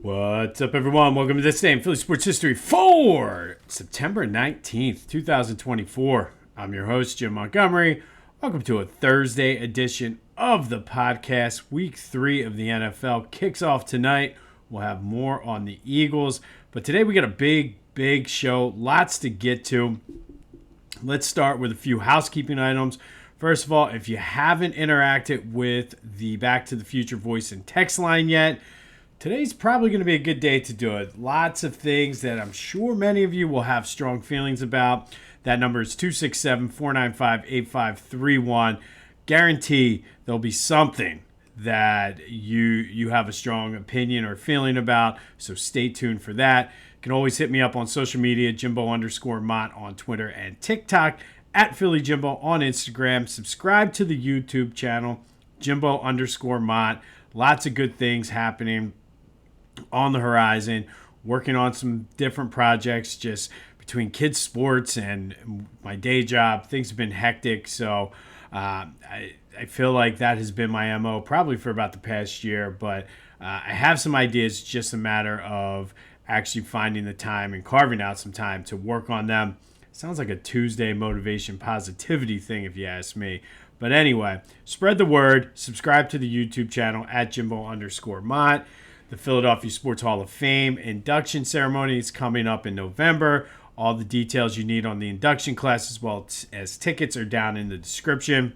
What's up, everyone? Welcome to This Day in Philly Sports History for September 19th, 2024. I'm your host, Jim Montgomery. Welcome to a Thursday edition of the podcast. Week 3 of the NFL kicks off tonight. We'll have more on the Eagles. But today we got a big show. Lots to get to. Let's start with a few housekeeping items. First of all, if you haven't interacted with the Back to the Future voice and text line yet, today's probably going to be a good day to do it. Lots of things that I'm sure many of you will have strong feelings about. That number is 267-495-8531. Guarantee there'll be something that you have a strong opinion or feeling about, so stay tuned for that. You can always hit me up on social media, Jimbo_Mott on Twitter and TikTok, at Philly Jimbo on Instagram. Subscribe to the YouTube channel, Jimbo_Mott. Lots of good things happening on the horizon, working on some different projects just between kids sports and my day job. Things have been hectic, so I feel like that has been my MO probably for about the past year, but I have some ideas. It's just a matter of actually finding the time and carving out some time to work on them. Sounds like a Tuesday motivation positivity thing if you ask me. But anyway, spread the word. Subscribe to the YouTube channel at Jimbo_Mott. The Philadelphia Sports Hall of Fame induction ceremony is coming up in November. All the details you need on the induction class as well as tickets are down in the description.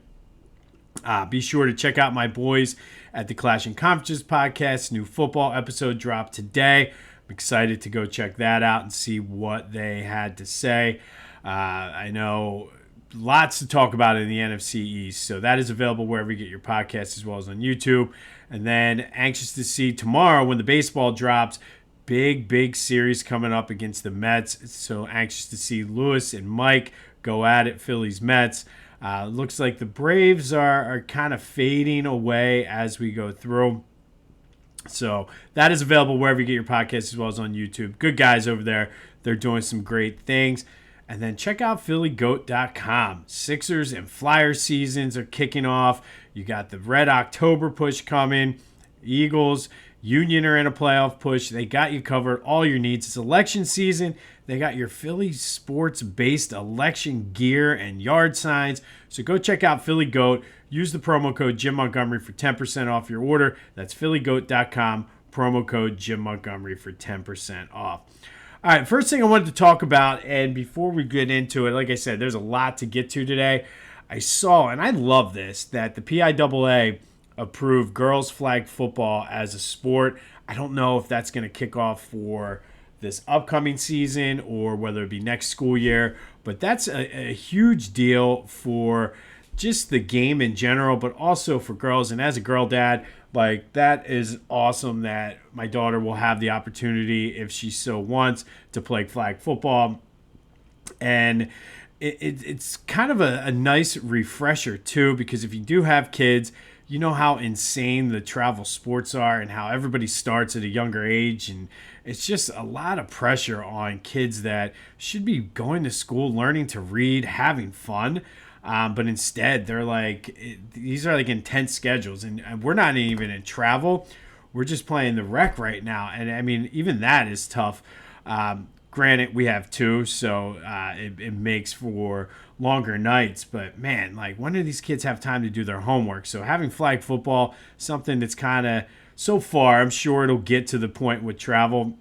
Be sure to check out my boys at the Clash and Conferences podcast. New football episode dropped today. I'm excited to go check that out and see what they had to say. I know lots to talk about in the NFC East, so that is available wherever you get your podcasts as well as on YouTube. And then anxious to see tomorrow when the baseball drops. Big series coming up against the Mets. So anxious to see Lewis and Mike go at it, Phillies Mets. Looks like the Braves are kind of fading away as we go through. So that is available wherever you get your podcasts as well as on YouTube. Good guys over there. They're doing some great things. And then check out PhillyGoat.com. Sixers and Flyers seasons are kicking off. You got the Red October push coming. Eagles, Union are in a playoff push. They got you covered. All your needs. It's election season. They got your Philly sports-based election gear and yard signs. So go check out Philly Goat. Use the promo code Jim Montgomery for 10% off your order. That's PhillyGoat.com. Promo code Jim Montgomery for 10% off. All right, first thing I wanted to talk about, and before we get into it, like I said, there's a lot to get to today. I saw, and I love this, that the PIAA approved girls flag football as a sport. I don't know if that's going to kick off for this upcoming season or whether it be next school year, but that's a huge deal for just the game in general, but also for girls. And as a girl dad, like, that is awesome that my daughter will have the opportunity, if she so wants, to play flag football. And it's kind of a nice refresher, too, because if you do have kids, you know how insane the travel sports are and how everybody starts at a younger age. And it's just a lot of pressure on kids that should be going to school, learning to read, having fun. But instead, they're like, these are like intense schedules, and we're not even in travel. We're just playing the rec right now. And I mean, even that is tough. Granted, we have 2, so it makes for longer nights. But man, like, when do these kids have time to do their homework? So having flag football, something that's kind of, so far, I'm sure it'll get to the point with travel.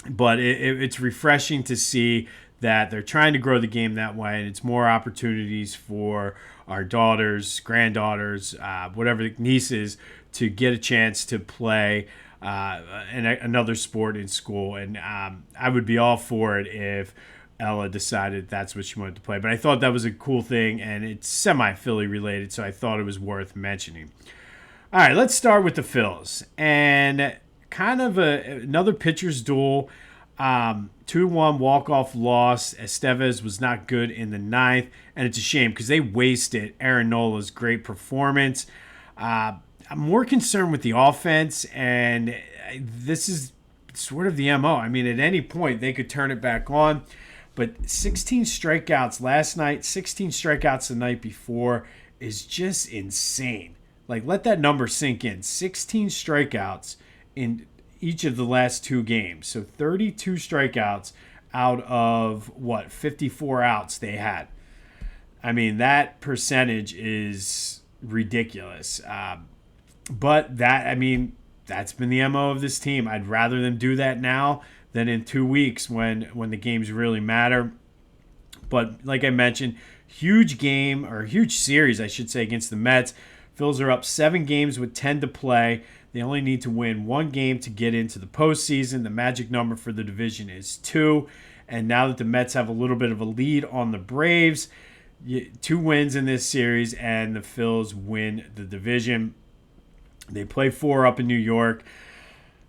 But it's refreshing to see that they're trying to grow the game that way, and it's more opportunities for our daughters, granddaughters, whatever, nieces, to get a chance to play another sport in school. And I would be all for it if Ella decided that's what she wanted to play. But I thought that was a cool thing, and it's semi-Philly related, so I thought it was worth mentioning. All right, let's start with the Phils. And kind of another pitcher's duel. 2-1 walk-off loss. Estevez was not good in the 9th, and it's a shame because they wasted Aaron Nola's great performance. I'm more concerned with the offense, and this is sort of the MO. I mean, at any point, they could turn it back on, but 16 strikeouts last night, 16 strikeouts the night before is just insane. Like, let that number sink in. 16 strikeouts in each of the last 2 games. So 32 strikeouts out of 54 outs they had. I mean, that percentage is ridiculous. But that's been the MO of this team. I'd rather them do that now than in 2 weeks when the games really matter. But like I mentioned, huge series, I should say, against the Mets. Phils are up 7 games with 10 to play. They only need to win 1 game to get into the postseason. The magic number for the division is 2. And now that the Mets have a little bit of a lead on the Braves, 2 wins in this series, and the Phils win the division. They play 4 up in New York.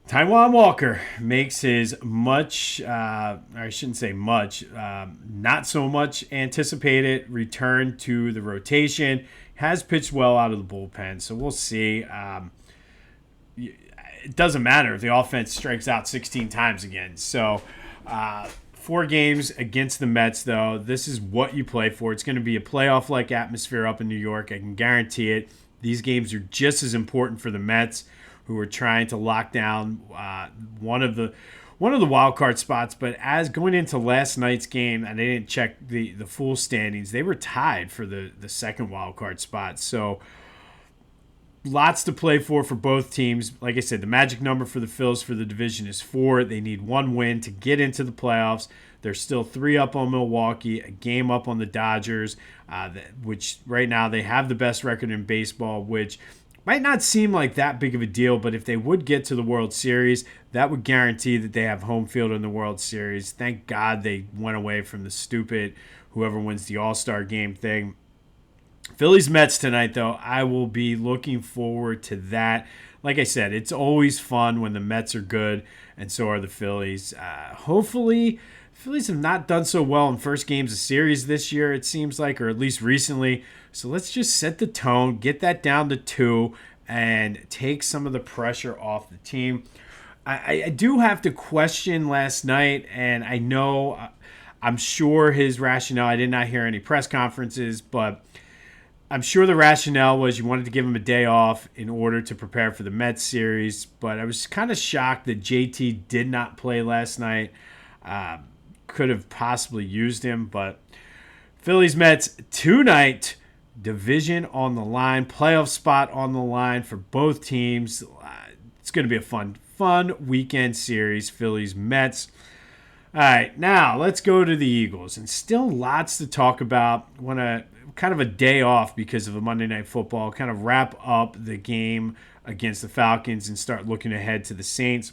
Taijuan Walker makes his not so much anticipated return to the rotation. Has pitched well out of the bullpen, so we'll see. It doesn't matter if the offense strikes out 16 times again. So 4 games against the Mets, though. This is what you play for. It's going to be a playoff-like atmosphere up in New York. I can guarantee it. These games are just as important for the Mets, who are trying to lock down one of the wild card spots. But as going into last night's game, and they didn't check the full standings, they were tied for the second wild card spot. So lots to play for both teams. Like I said, the magic number for the Phils for the division is 4. They need 1 win to get into the playoffs. They're still 3 up on Milwaukee, a game up on the Dodgers, which right now they have the best record in baseball, which might not seem like that big of a deal, but if they would get to the World Series, that would guarantee that they have home field in the World Series. Thank God they went away from the stupid whoever wins the All-Star game thing. Phillies Mets tonight, though, I will be looking forward to that. Like I said, it's always fun when the Mets are good, and so are the Phillies. Hopefully, Phillies have not done so well in first games of series this year, it seems like, or at least recently. So let's just set the tone, get that down to 2, and take some of the pressure off the team. I do have to question last night, and I know I'm sure his rationale, I did not hear any press conferences, but I'm sure the rationale was you wanted to give him a day off in order to prepare for the Mets series, but I was kind of shocked that JT did not play last night. Could have possibly used him, but Phillies Mets tonight, division on the line, playoff spot on the line for both teams. It's going to be a fun weekend series, Phillies Mets. All right, now let's go to the Eagles, and still lots to talk about. Want to kind of a day off because of a Monday Night Football, kind of wrap up the game against the Falcons and start looking ahead to the Saints.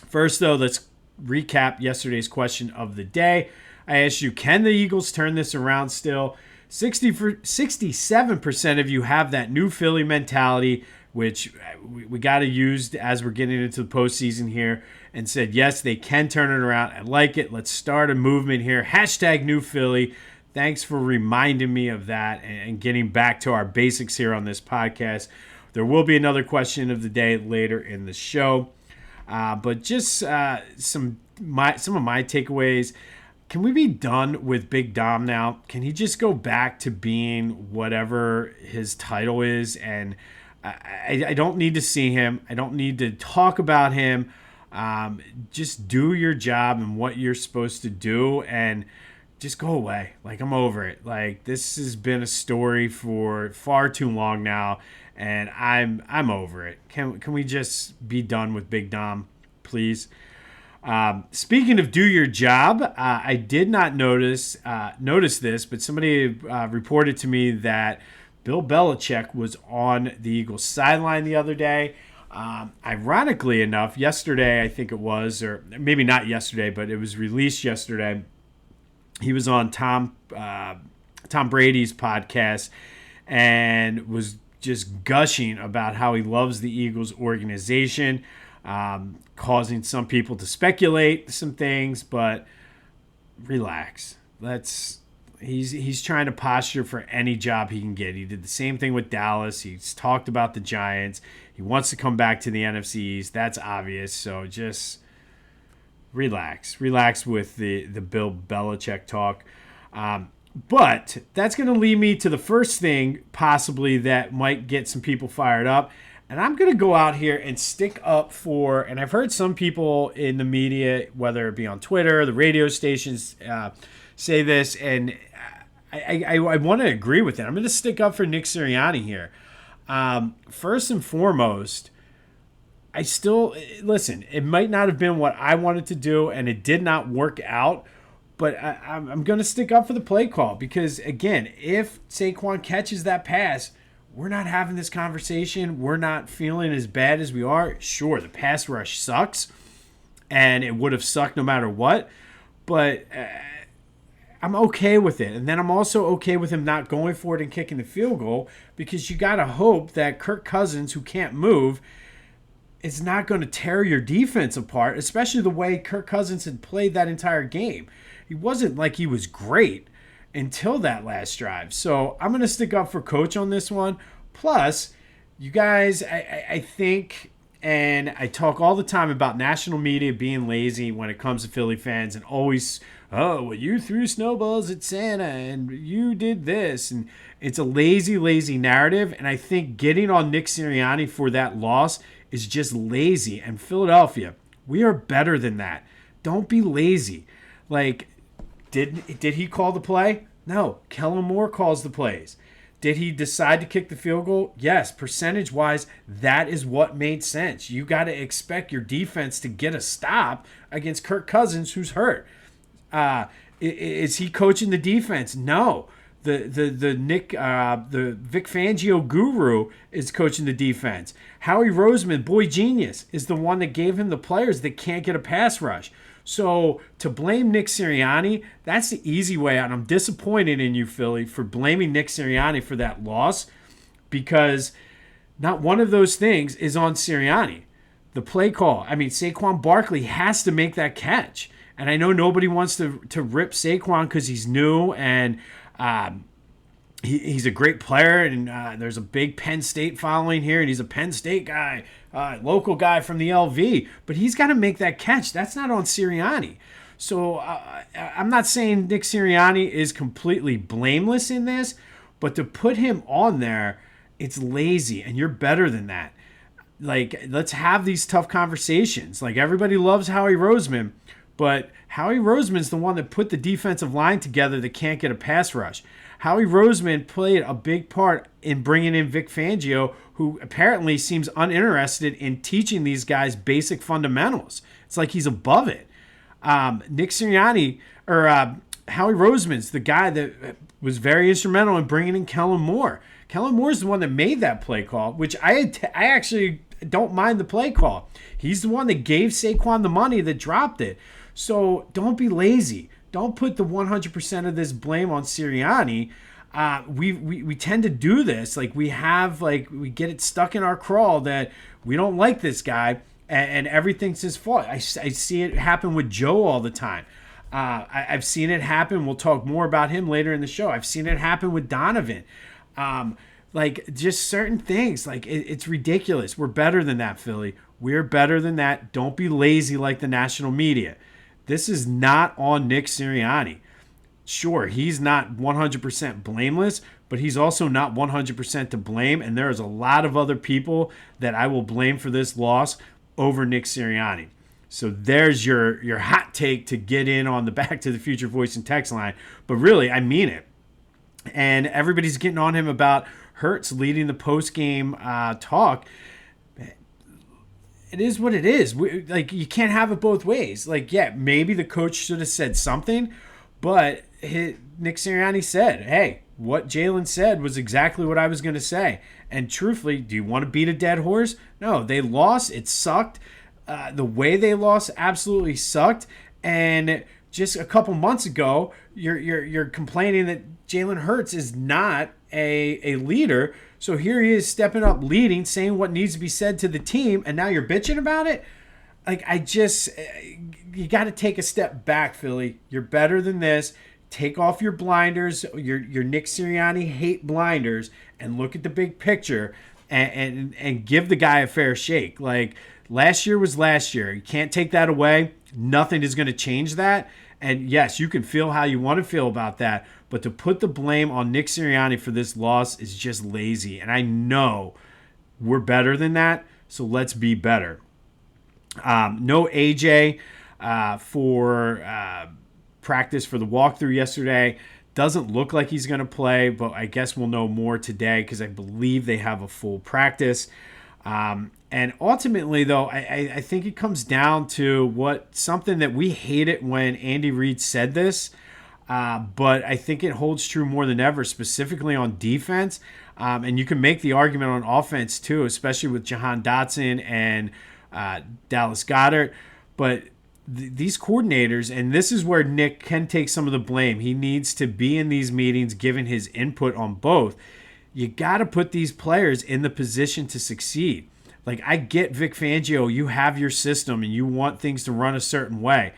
First, though, let's recap yesterday's question of the day. I asked you, can the Eagles turn this around still? 67% of you have that new Philly mentality, which we got to use as we're getting into the postseason here, and said, yes, they can turn it around. I like it. Let's start a movement here. Hashtag new Philly. Thanks for reminding me of that and getting back to our basics here on this podcast. There will be another question of the day later in the show. But just some of my takeaways. Can we be done with Big Dom now? Can he just go back to being whatever his title is? And I don't need to see him. I don't need to talk about him. Just do your job and what you're supposed to do, and just go away. Like, I'm over it. Like, this has been a story for far too long now, and I'm over it. Can we just be done with Big Dom, please? Speaking of do your job, I did not notice this, but somebody reported to me that Bill Belichick was on the Eagles sideline the other day. Ironically enough, yesterday, I think it was, or maybe not yesterday, but it was released yesterday. He was on Tom Brady's podcast and was just gushing about how he loves the Eagles organization, causing some people to speculate some things, but relax. He's trying to posture for any job he can get. He did the same thing with Dallas. He's talked about the Giants. He wants to come back to the NFC East. That's obvious. So just relax. Relax with the Bill Belichick talk. But that's going to lead me to the first thing possibly that might get some people fired up. And I'm going to go out here and stick up for, and I've heard some people in the media, whether it be on Twitter, the radio stations, say this, and I want to agree with it. I'm going to stick up for Nick Sirianni here. First and foremost, I still, listen, it might not have been what I wanted to do, and it did not work out, but I'm going to stick up for the play call because, again, if Saquon catches that pass, we're not having this conversation. We're not feeling as bad as we are. Sure, the pass rush sucks, and it would have sucked no matter what, but I'm okay with it. And then I'm also okay with him not going for it and kicking the field goal because you got to hope that Kirk Cousins, who can't move, is not going to tear your defense apart, especially the way Kirk Cousins had played that entire game. He wasn't like he was great until that last drive. So I'm going to stick up for Coach on this one. Plus, you guys, I think, and I talk all the time about national media being lazy when it comes to Philly fans and always, oh, well, you threw snowballs at Santa and you did this. And it's a lazy narrative. And I think getting on Nick Sirianni for that loss is just lazy. And Philadelphia, we are better than that. Don't be lazy. Like, did he call the play? No. Kellen Moore calls the plays. Did he decide to kick the field goal? Yes. Percentage-wise, that is what made sense. You got to expect your defense to get a stop against Kirk Cousins, who's hurt. Is he coaching the defense? No. The Vic Fangio guru is coaching the defense. Howie Roseman, boy genius, is the one that gave him the players that can't get a pass rush. So to blame Nick Sirianni, that's the easy way out. I'm disappointed in you, Philly, for blaming Nick Sirianni for that loss because not one of those things is on Sirianni. The play call. I mean, Saquon Barkley has to make that catch. And I know nobody wants to rip Saquon because he's new and he's a great player, and there's a big Penn State following here, and he's a Penn State guy, local guy from the LV, but he's got to make that catch. That's not on Sirianni. So I'm not saying Nick Sirianni is completely blameless in this, but to put him on there, it's lazy, and you're better than that. Like, let's have these tough conversations. Like, everybody loves Howie Roseman, but Howie Roseman's the one that put the defensive line together that can't get a pass rush. Howie Roseman played a big part in bringing in Vic Fangio, who apparently seems uninterested in teaching these guys basic fundamentals. It's like he's above it. Nick Sirianni, or Howie Roseman's the guy that was very instrumental in bringing in Kellen Moore. Kellen Moore's the one that made that play call, which I actually don't mind the play call. He's the one that gave Saquon the money that dropped it. So don't be lazy. Don't put the 100% of this blame on Sirianni. We tend to do this. Like, we get it stuck in our crawl that we don't like this guy and everything's his fault. I see it happen with Joe all the time. I've seen it happen. We'll talk more about him later in the show. I've seen it happen with Donovan. Like, just certain things. Like, it's ridiculous. We're better than that, Philly. We're better than that. Don't be lazy like the national media. This is not on Nick Sirianni. Sure, he's not 100% blameless, but he's also not 100% to blame, and there is a lot of other people that I will blame for this loss over Nick Sirianni. So there's your hot take to get in on the Back to the Future voice and text line. But really, I mean it. And everybody's getting on him about Hurts leading the post-game talk. It is what it is. You can't have it both ways. Like, yeah, maybe the coach should have said something, but Nick Sirianni said, hey, what Jalen said was exactly what I was going to say. And truthfully, do you want to beat a dead horse? No, they lost. It sucked. The way they lost absolutely sucked. And just a couple months ago, you're complaining that Jalen Hurts is not a leader. So here he is stepping up, leading, saying what needs to be said to the team, and now you're bitching about it? Like, you got to take a step back, Philly. You're better than this. Take off your blinders, your Nick Sirianni hate blinders, and look at the big picture and give the guy a fair shake. Like, last year was last year. You can't take that away. Nothing is going to change that. And yes, you can feel how you want to feel about that, but to put the blame on Nick Sirianni for this loss is just lazy. And I know We're better than that, so let's be better. No AJ for practice for the walkthrough yesterday. Doesn't look like he's going to play, but I guess we'll know more today because I believe they have a full practice. And ultimately, though, I think it comes down to something that we hated when Andy Reid said this, but I think it holds true more than ever, specifically on defense. And you can make the argument on offense, too, especially with Jahan Dotson and Dallas Goedert. But these coordinators, and this is where Nick can take some of the blame. He needs to be in these meetings, giving his input on both. You got to put these players in the position to succeed. Like, I get Vic Fangio, you have your system and you want things to run a certain way.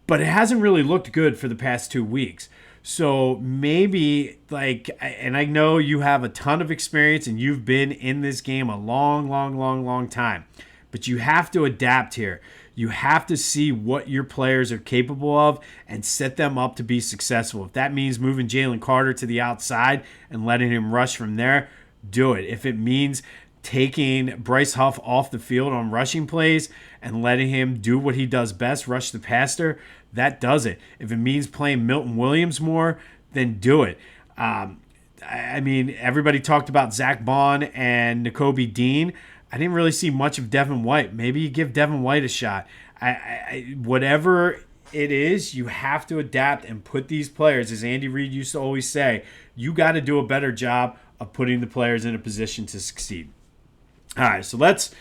But it hasn't really looked good for the past 2 weeks. So maybe, and I know you have a ton of experience and you've been in this game a long time. But you have to adapt here. You have to see what your players are capable of and set them up to be successful. If that means moving Jalen Carter to the outside and letting him rush from there, do it. If it means taking Bryce Huff off the field on rushing plays and letting him do what he does best, rush the passer, that does it. If it means playing Milton Williams more, then do it. I mean, everybody talked about Zach Bond and Nakobe Dean. I didn't really see much of Devin White. Maybe you give Devin White a shot. Whatever it is, you have to adapt and put these players, as Andy Reid used to always say, you got to do a better job of putting the players in a position to succeed. All right, so let's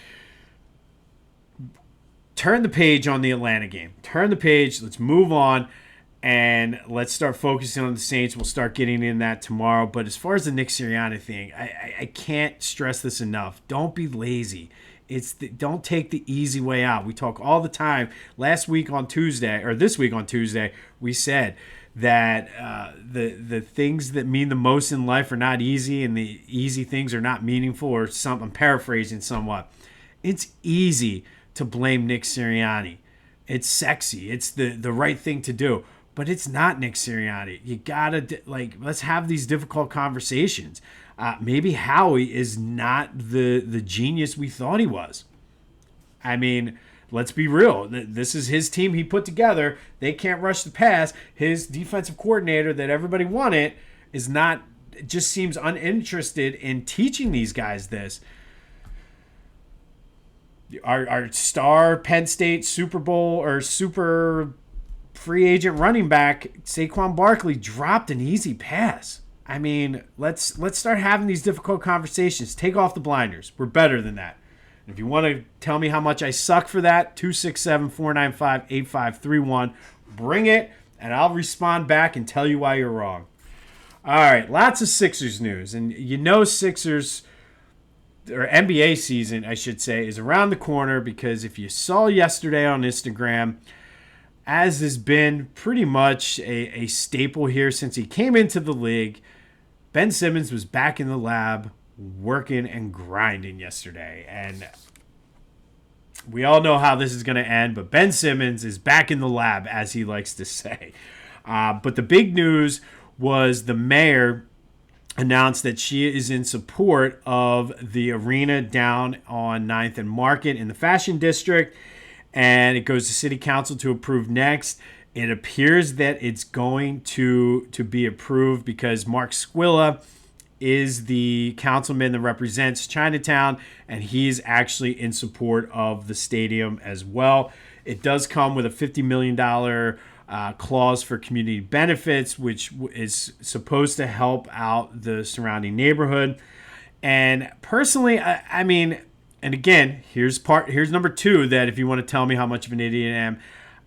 turn the page on the Atlanta game. Turn the page. Let's move on, and let's start focusing on the Saints. We'll start getting in that tomorrow. But as far as the Nick Sirianni thing, I can't stress this enough. Don't be lazy. Don't take the easy way out. We talk all the time. This week on Tuesday, we said that the things that mean the most in life are not easy, and the easy things are not meaningful, or something. I'm paraphrasing somewhat. It's easy to blame Nick Sirianni. It's sexy. It's the right thing to do. But it's not Nick Sirianni. You gotta let's have these difficult conversations. Maybe Howie is not the genius we thought he was. I mean, let's be real. This is his team he put together. They can't rush the pass. His defensive coordinator that everybody wanted just seems uninterested in teaching these guys this. Our star Penn State Super Bowl or super free agent running back Saquon Barkley dropped an easy pass. I mean, let's start having these difficult conversations. Take off the blinders. We're better than that. And if you want to tell me how much I suck for that, 267-495-8531. Bring it, and I'll respond back and tell you why you're wrong. All right, lots of Sixers news. And Sixers, or NBA season, I should say, is around the corner, because if you saw yesterday on Instagram, as has been pretty much a staple here since he came into the league, Ben Simmons was back in the lab working and grinding yesterday. And we all know how this is going to end, but Ben Simmons is back in the lab, as he likes to say. But the big news was the mayor announced that she is in support of the arena down on 9th and Market in the Fashion District, and it goes to City Council to approve next. It appears that it's going to be approved because Mark Squilla is the councilman that represents Chinatown, and he's actually in support of the stadium as well. It does come with a $50 million clause for community benefits, which is supposed to help out the surrounding neighborhood. And personally, I mean, and again, here's number two, that if you want to tell me how much of an idiot I am,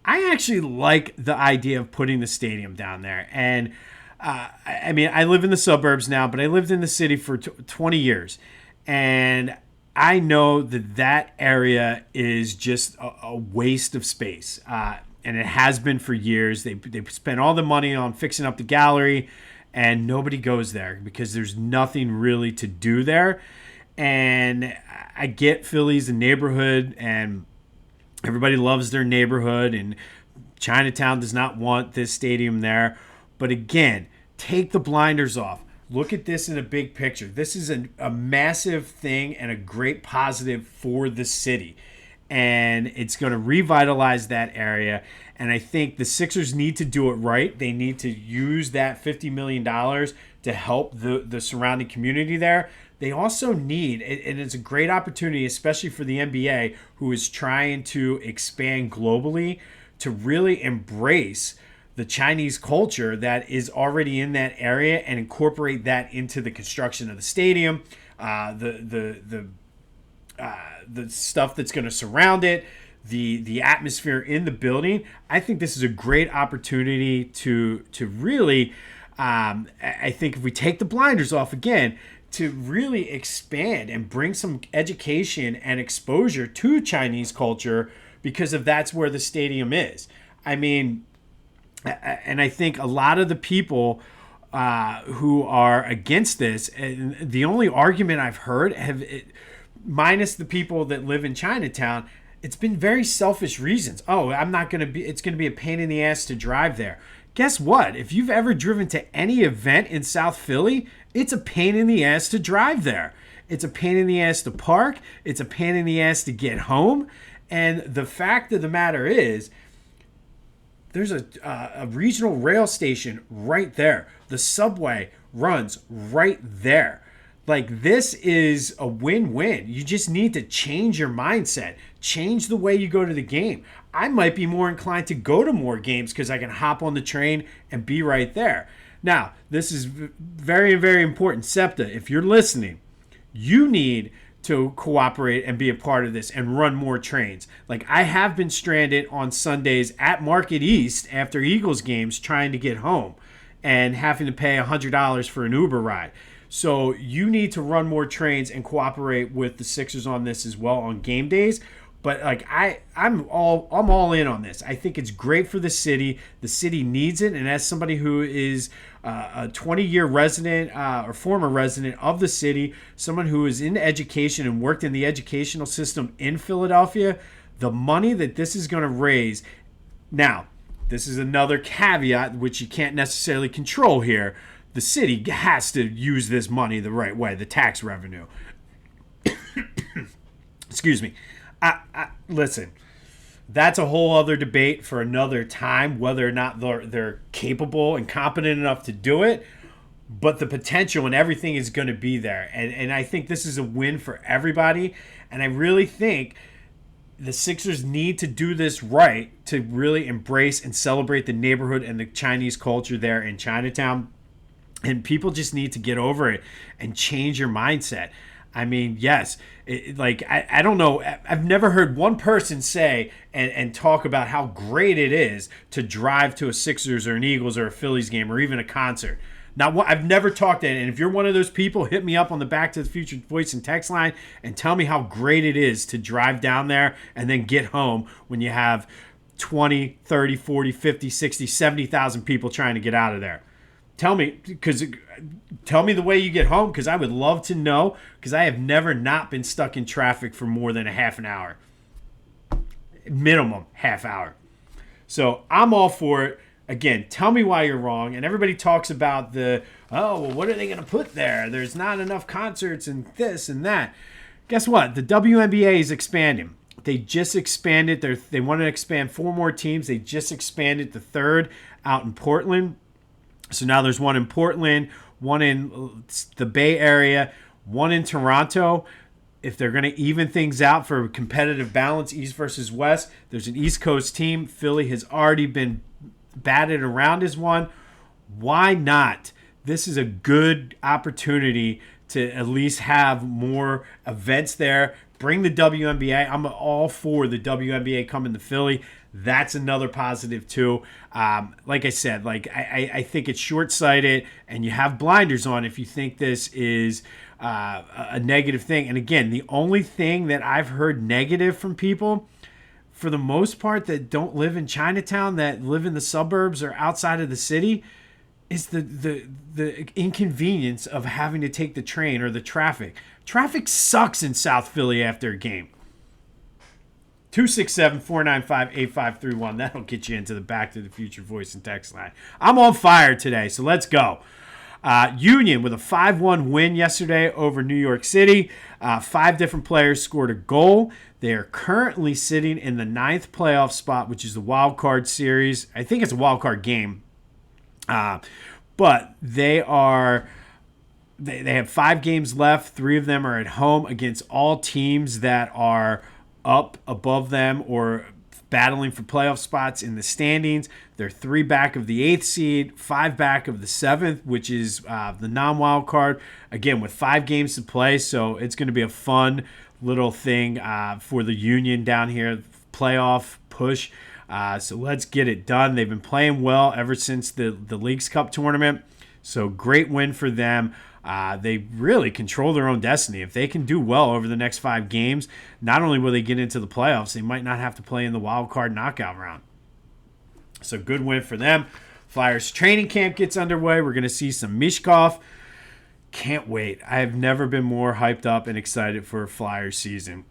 I actually like the idea of putting the stadium down there. And I mean, I live in the suburbs now, but I lived in the city for 20 years. And I know that area is just a waste of space. And it has been for years. They spent all the money on fixing up the gallery, and nobody goes there because there's nothing really to do there. And I get Philly's a neighborhood, and everybody loves their neighborhood, and Chinatown does not want this stadium there. But again, take the blinders off. look at this in a big picture. This is a massive thing and a great positive for the city. And it's going to revitalize that area. And I think the Sixers need to do it right. They need to use that $50 million to help the surrounding community there. They also need, and it's a great opportunity, especially for the NBA, who is trying to expand globally, to really embrace the Chinese culture that is already in that area and incorporate that into the construction of the stadium, the stuff that's going to surround it, the atmosphere in the building. I think this is a great opportunity to really, I think if we take the blinders off again, to really expand and bring some education and exposure to Chinese culture, because of that's where the stadium is. I mean, and I think a lot of the people who are against this, and the only argument I've heard minus the people that live in Chinatown, it's been very selfish reasons. Oh, it's going to be a pain in the ass to drive there. Guess what? If you've ever driven to any event in South Philly, it's a pain in the ass to drive there. It's a pain in the ass to park. It's a pain in the ass to get home. And the fact of the matter is, there's a regional rail station right there. The subway runs right there. Like, this is a win-win. You just need to change your mindset. Change the way you go to the game. I might be more inclined to go to more games because I can hop on the train and be right there. Now, this is very, very important. SEPTA, if you're listening, you need to cooperate and be a part of this and run more trains. Like, I have been stranded on Sundays at Market East after Eagles games trying to get home and having to pay $100 for an Uber ride. So you need to run more trains and cooperate with the Sixers on this as well on game days. But like I'm all in on this. I think it's great for the city. The city needs it, and as somebody who is a 20-year resident or former resident of the city, someone who is in education and worked in the educational system in Philadelphia, the money that this is going to raise. Now, this is another caveat which you can't necessarily control here. The city has to use this money the right way, the tax revenue. Excuse me. Listen, that's a whole other debate for another time, whether or not they're capable and competent enough to do it. But the potential and everything is going to be there. And I think this is a win for everybody. And I really think the Sixers need to do this right to really embrace and celebrate the neighborhood and the Chinese culture there in Chinatown. And people just need to get over it and change your mindset. I mean, yes, I don't know. I've never heard one person say and talk about how great it is to drive to a Sixers or an Eagles or a Phillies game or even a concert. I've never talked to it. And if you're one of those people, hit me up on the Back to the Future voice and text line and tell me how great it is to drive down there and then get home when you have 20, 30, 40, 50, 60, 70,000 people trying to get out of there. Tell me the way you get home, because I would love to know, because I have never not been stuck in traffic for more than a half an hour. Minimum half hour. So I'm all for it. Again, tell me why you're wrong. And everybody talks about what are they going to put there? There's not enough concerts and this and that. Guess what? The WNBA is expanding. They just expanded. They want to expand 4 more teams. They just expanded the 3rd out in Portland. So now there's one in Portland, one in the Bay Area, one in Toronto. If they're going to even things out for competitive balance, East versus West, there's an East Coast team. Philly has already been batted around as one. Why not? This is a good opportunity to at least have more events there. Bring the WNBA. I'm all for the WNBA coming to Philly. That's another positive too. Like I said, I think it's short-sighted and you have blinders on if you think this is a negative thing. And again, the only thing that I've heard negative from people, for the most part, that don't live in Chinatown, that live in the suburbs or outside of the city, is the inconvenience of having to take the train or the traffic. Traffic sucks in South Philly after a game. 267-495-8531. That'll get you into the Back to the Future voice and text line. I'm on fire today, so let's go. Union with a 5-1 win yesterday over New York City. 5 different players scored a goal. They are currently sitting in the 9th playoff spot, which is the wild card series. I think it's a wild card game. But they have 5 games left. 3 of them are at home against all teams that are up above them or battling for playoff spots in the standings. They're 3 back of the 8th seed, 5 back of the 7th, which is the non-wild card. Again, with 5 games to play, so it's going to be a fun little thing for the Union down here, playoff push. So let's get it done. They've been playing well ever since the Leagues Cup tournament. So great win for them. They really control their own destiny. If they can do well over the next 5 games, not only will they get into the playoffs, they might not have to play in the wild card knockout round. So good win for them. Flyers training camp gets underway. We're going to see some Mishkov. Can't wait. I have never been more hyped up and excited for a Flyers season.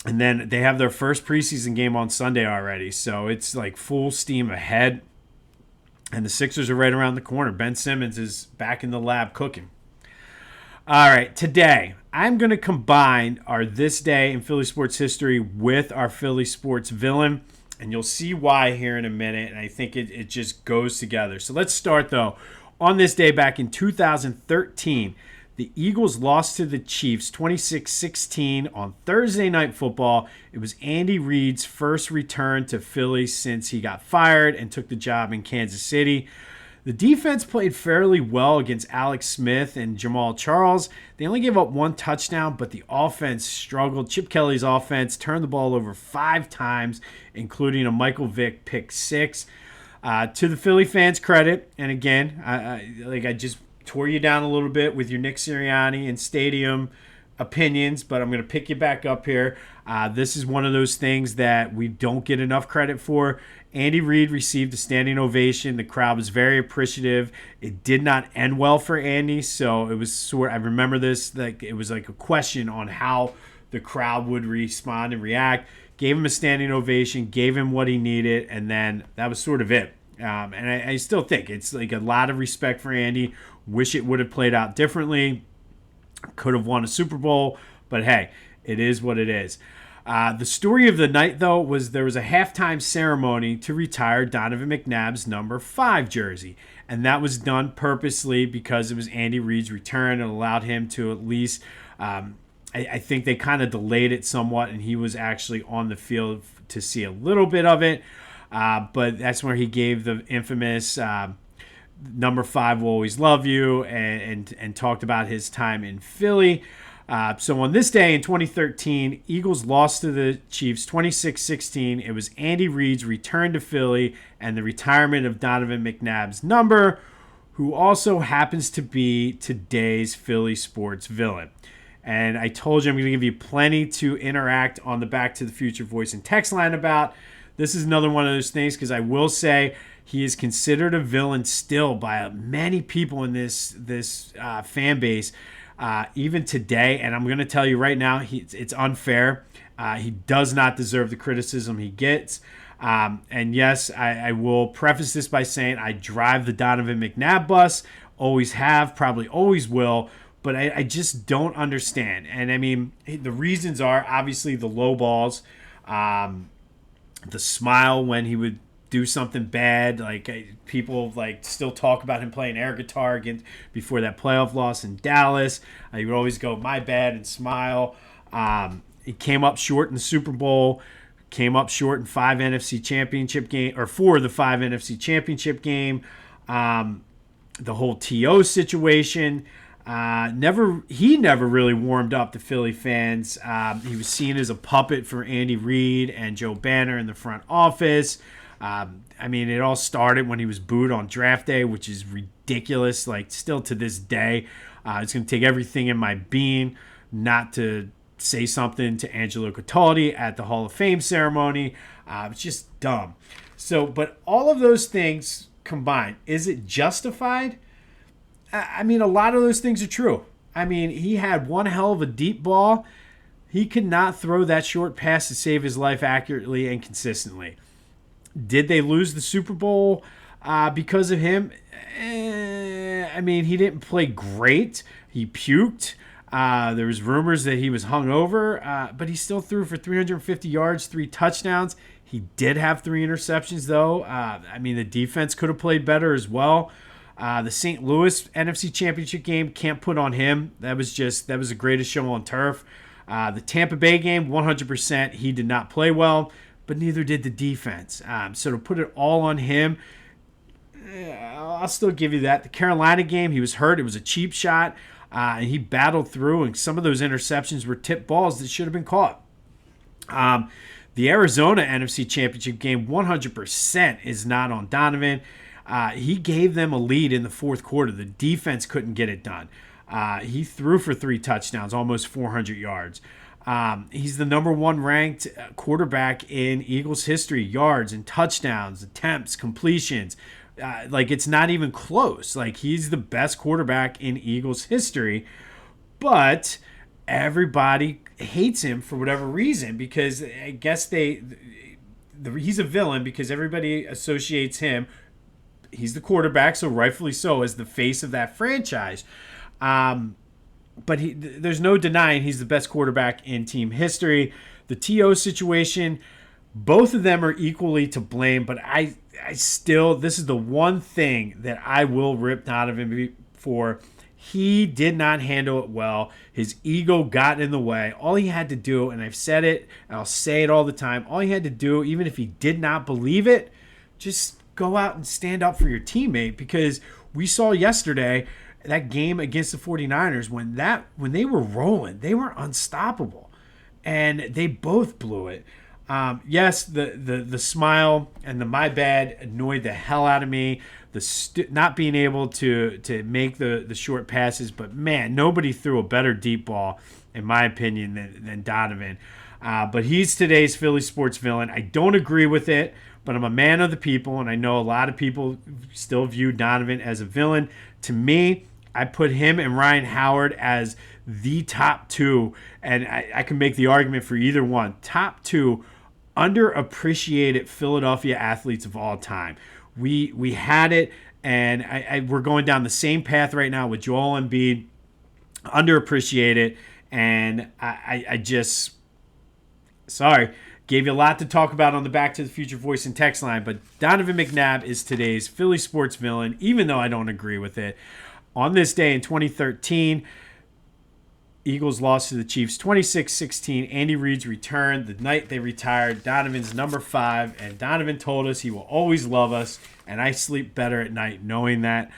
And then they have their first preseason game on Sunday already. So it's like full steam ahead. And the Sixers are right around the corner. Ben Simmons is back in the lab cooking. All right, today I'm going to combine our This Day in Philly Sports History with our Philly Sports Villain. And you'll see why here in a minute. And I think it just goes together. So let's start, though. On this day back in 2013, the Eagles lost to the Chiefs 26-16 on Thursday Night Football. It was Andy Reid's first return to Philly since he got fired and took the job in Kansas City. The defense played fairly well against Alex Smith and Jamal Charles. They only gave up 1 touchdown, but the offense struggled. Chip Kelly's offense turned the ball over 5 times, including a Michael Vick pick 6. To the Philly fans' credit, and again, I just tore you down a little bit with your Nick Sirianni and stadium opinions, but I'm going to pick you back up here. This is one of those things that we don't get enough credit for. Andy Reid received a standing ovation. The crowd was very appreciative. It did not end well for Andy, so it was I remember this, like it was like a question on how the crowd would respond and react. Gave him a standing ovation, gave him what he needed, and then that was sort of it. And I still think it's like a lot of respect for Andy. Wish it would have played out differently. Could have won a Super Bowl, but hey, it is what it is. The story of the night, though, was there was a halftime ceremony to retire Donovan McNabb's number 5 jersey. And that was done purposely because it was Andy Reid's return and allowed him to at least I think they kind of delayed it somewhat, and he was actually on the field to see a little bit of it. But that's where he gave the infamous number 5 will always love you and talked about his time in Philly. So on this day in 2013, Eagles lost to the Chiefs 26-16. It was Andy Reid's return to Philly and the retirement of Donovan McNabb's number, who also happens to be today's Philly sports villain. And I told you I'm going to give you plenty to interact on the Back to the Future voice and text line about. This is another one of those things because I will say he is considered a villain still by many people in this fan base, even today. And I'm going to tell you right now, it's unfair. He does not deserve the criticism he gets. And yes, I will preface this by saying I drive the Donovan McNabb bus, always have, probably always will. But I just don't understand. And, I mean, the reasons are obviously the low balls, the smile when he would do something bad. Like, people, like, still talk about him playing air guitar before that playoff loss in Dallas. He would always go, my bad, and smile. He came up short in the Super Bowl, came up short in 5 NFC championship game, or 4 of the 5 NFC championship game. The whole T.O. situation. He never really warmed up to Philly fans. He was seen as a puppet for Andy Reid and Joe Banner in the front office. I mean, it all started when he was booed on draft day, which is ridiculous. Like, still to this day, it's going to take everything in my being not to say something to Angelo Cataldi at the Hall of Fame ceremony. It's just dumb. So, but all of those things combined, is it justified? I mean, a lot of those things are true. I mean, he had one hell of a deep ball. He could not throw that short pass to save his life accurately and consistently. Did they lose the Super Bowl because of him? I I mean, he didn't play great. He puked. There was rumors that he was hungover, but he still threw for 350 yards, 3 touchdowns. He did have 3 interceptions, though. I mean, the defense could have played better as well. The St. Louis NFC Championship game, can't put on him. That was the greatest show on turf. The Tampa Bay game, 100%. He did not play well, but neither did the defense. So to put it all on him, I'll still give you that. The Carolina game, he was hurt. It was a cheap shot. And he battled through, and some of those interceptions were tipped balls that should have been caught. The Arizona NFC Championship game, 100% is not on Donovan. He gave them a lead in the fourth quarter. The defense couldn't get it done. He threw for 3 touchdowns, almost 400 yards. He's the number 1 ranked quarterback in Eagles history, yards and touchdowns, attempts, completions. It's not even close. He's the best quarterback in Eagles history, but everybody hates him for whatever reason, because I guess he's a villain because everybody associates him. He's the quarterback, so rightfully so, as the face of that franchise. But there's no denying he's the best quarterback in team history. The T.O. situation, both of them are equally to blame, but I still, this is the one thing that I will rip Donovan for. He did not handle it well. His ego got in the way. All he had to do, and I've said it, and I'll say it all the time, all he had to do, even if he did not believe it, just go out and stand up for your teammate, because we saw yesterday that game against the 49ers, when they were rolling, they were unstoppable, and they both blew it. Yes, the smile and the my bad annoyed the hell out of me. Not being able to make the short passes, but man, nobody threw a better deep ball, in my opinion, than Donovan. But he's today's Philly sports villain. I don't agree with it, but I'm a man of the people, and I know a lot of people still view Donovan as a villain. To me, I put him and Ryan Howard as the top 2, and I can make the argument for either one. Top 2 underappreciated Philadelphia athletes of all time. We had it, and we're going down the same path right now with Joel Embiid, underappreciated, and I just, sorry, gave you a lot to talk about on the Back to the Future voice and text line, but Donovan McNabb is today's Philly sports villain, even though I don't agree with it. On this day in 2013, Eagles lost to the Chiefs 26-16. Andy Reid's return the night they retired. Donovan's number 5, and Donovan told us he will always love us, and I sleep better at night knowing that.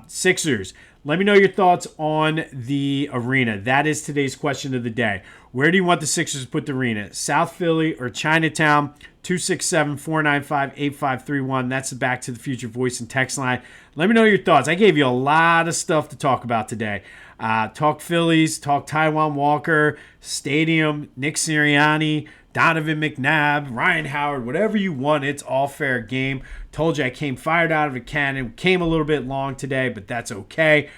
Sixers, let me know your thoughts on the arena. That is today's question of the day. Where do you want the Sixers to put the arena? South Philly or Chinatown? 267-495-8531. That's the Back to the Future voice and text line. Let me know your thoughts. I gave you a lot of stuff to talk about today. Talk Phillies, talk Taiwan Walker, Stadium, Nick Sirianni, Donovan McNabb, Ryan Howard, whatever you want. It's all fair game. Told you I came fired out of a cannon. Came a little bit long today, but that's okay.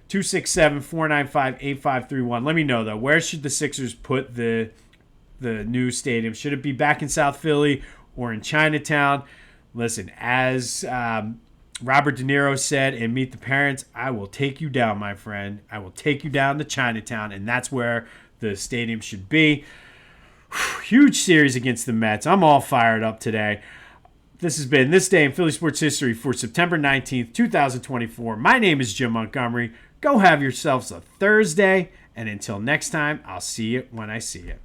267-495-8531. Let me know, though. Where should the Sixers put the new stadium? Should it be back in South Philly or in Chinatown? Listen, as Robert De Niro said in Meet the Parents, I will take you down, my friend. I will take you down to Chinatown, and that's where the stadium should be. Huge series against the Mets. I'm all fired up today. This has been This Day in Philly Sports History for September 19th, 2024. My name is Jim Montgomery. Go have yourselves a Thursday, and until next time, I'll see you when I see you.